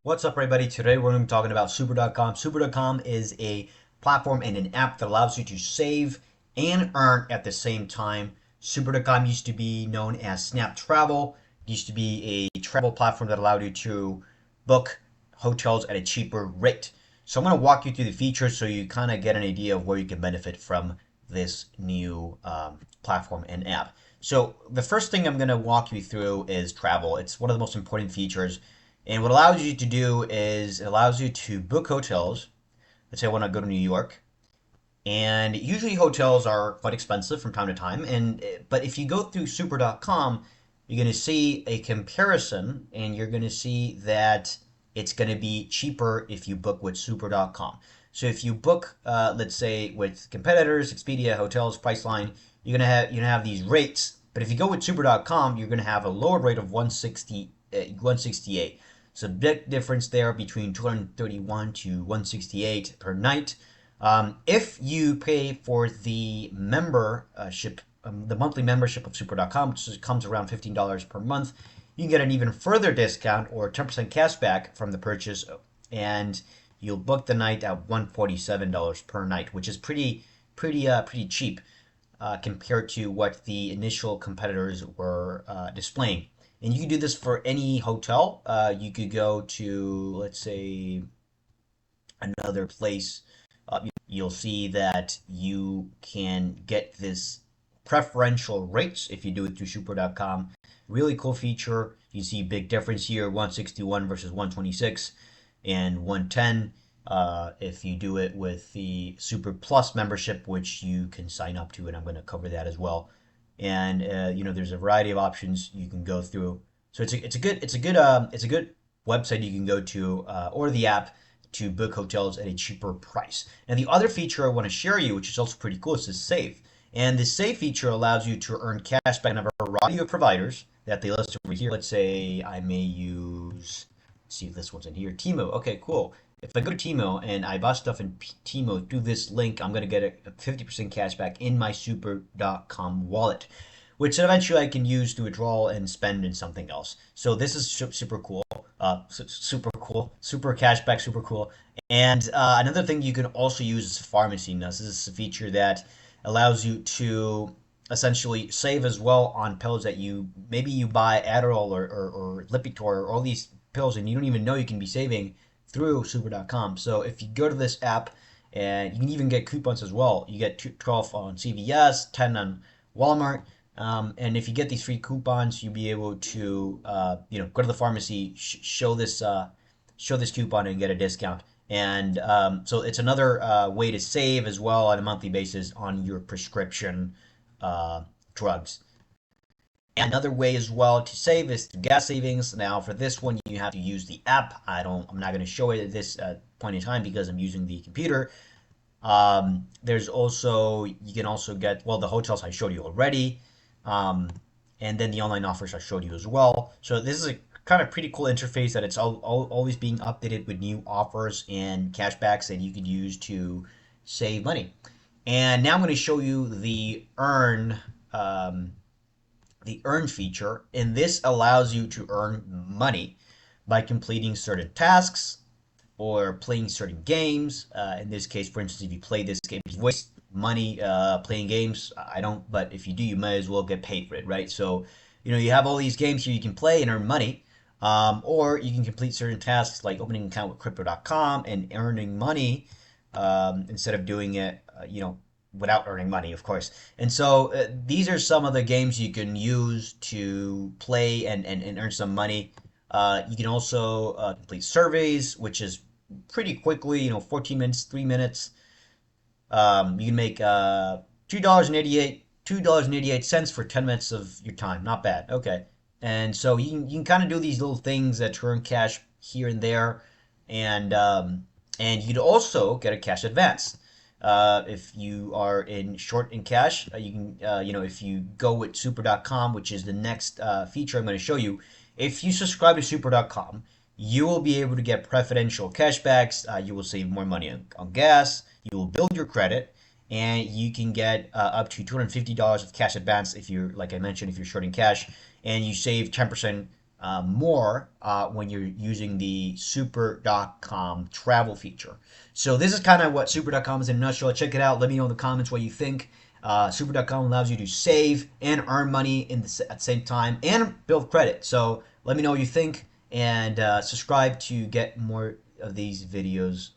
What's up, everybody? Today we're going to be talking about Super.com. Super.com is a platform and an app that allows you to save and earn at the same time. Super.com used to be known as Snap Travel. It used to be a travel platform that allowed you to book hotels at a cheaper rate. So I'm going to walk you through the features so you kind of get an idea of where you can benefit from this new platform and app. So the first thing I'm going to walk you through is travel. It's one of the most important features, and what it allows you to do is it allows you to book hotels. Let's say I want to go to New York, and usually hotels are quite expensive from time to time. But if you go through super.com, you're going to see a comparison, and you're going to see that it's going to be cheaper if you book with super.com. So if you book, let's say with competitors, Expedia, Hotels, Priceline, you're gonna have these rates. But if you go with super.com, you're gonna have a lower rate of 168. So big difference there between 231 to 168 per night. If you pay for the membership, the monthly membership of super.com, which comes around $15 per month, you can get an even further discount or 10% cash back from the purchase, and you'll book the night at $147 per night, which is pretty cheap compared to what the initial competitors were displaying. And you can do this for any hotel. You could go to, let's say, another place. You'll see that you can get this preferential rates if you do it through super.com. Really cool feature. You see big difference here, 161 versus 126 and 110. If you do it with the Super Plus membership, which you can sign up to, and I'm going to cover that as well. And there's a variety of options you can go through. So it's a good website you can go to, or the app, to book hotels at a cheaper price. And the other feature I want to share you, which is also pretty cool, is the save. And the save feature allows you to earn cash back on a variety of providers that they list over here. Let's say I may use, let's see if this one's in here, Timo. Okay, cool. If I go to Timo and I buy stuff in Timo through this link, I'm going to get a 50% cash back in my super.com wallet, which eventually I can use to withdraw and spend in something else. So this is super cool. Super cool. Super cashback, super cool. And another thing you can also use is pharmacy. Now, this is a feature that allows you to essentially save as well on pills that you buy Adderall or Lipitor or all these pills, and you don't even know you can be saving through super.com. So if you go to this app, and you can even get coupons as well. You get 12 on CVS, 10 on Walmart. And if you get these free coupons, you'll be able to, go to the pharmacy, show this coupon, and get a discount. And so it's another way to save as well on a monthly basis on your prescription drugs. Another way as well to save is through gas savings. Now, for this one, you have to use the app. I'm not going to show it at this point in time because I'm using the computer. There's also, you can also get, well, the hotels I showed you already. And then the online offers I showed you as well. So this is a kind of pretty cool interface that it's always being updated with new offers and cashbacks that you could use to save money. And now I'm going to show you the earn feature, and this allows you to earn money by completing certain tasks or playing certain games. In this case, for instance, if you play this game, you waste money playing games. I don't, but if you do, you might as well get paid for it, right? So, you have all these games here you can play and earn money, or you can complete certain tasks like opening an account with crypto.com and earning money instead of doing it, without earning money, of course. And so these are some of the games you can use to play and earn some money. You can also complete surveys, which is pretty quickly, 14 minutes, 3 minutes. You can make $2.88 for 10 minutes of your time. Not bad. Okay. And so you can kind of do these little things that earn cash here and there, and you could also get a cash advance. If you are short in cash, you can, if you go with super.com, which is the next feature I'm going to show you, if you subscribe to super.com, you will be able to get preferential cashbacks. You will save more money on gas. You will build your credit, and you can get up to $250 of cash advance if you're, like I mentioned, if you're short in cash, and you save 10% more when you're using the super.com travel feature. So this is kind of what super.com is in a nutshell. Check it out. Let me know in the comments what you think. Super.com allows you to save and earn money at the same time and build credit. So let me know what you think, and subscribe to get more of these videos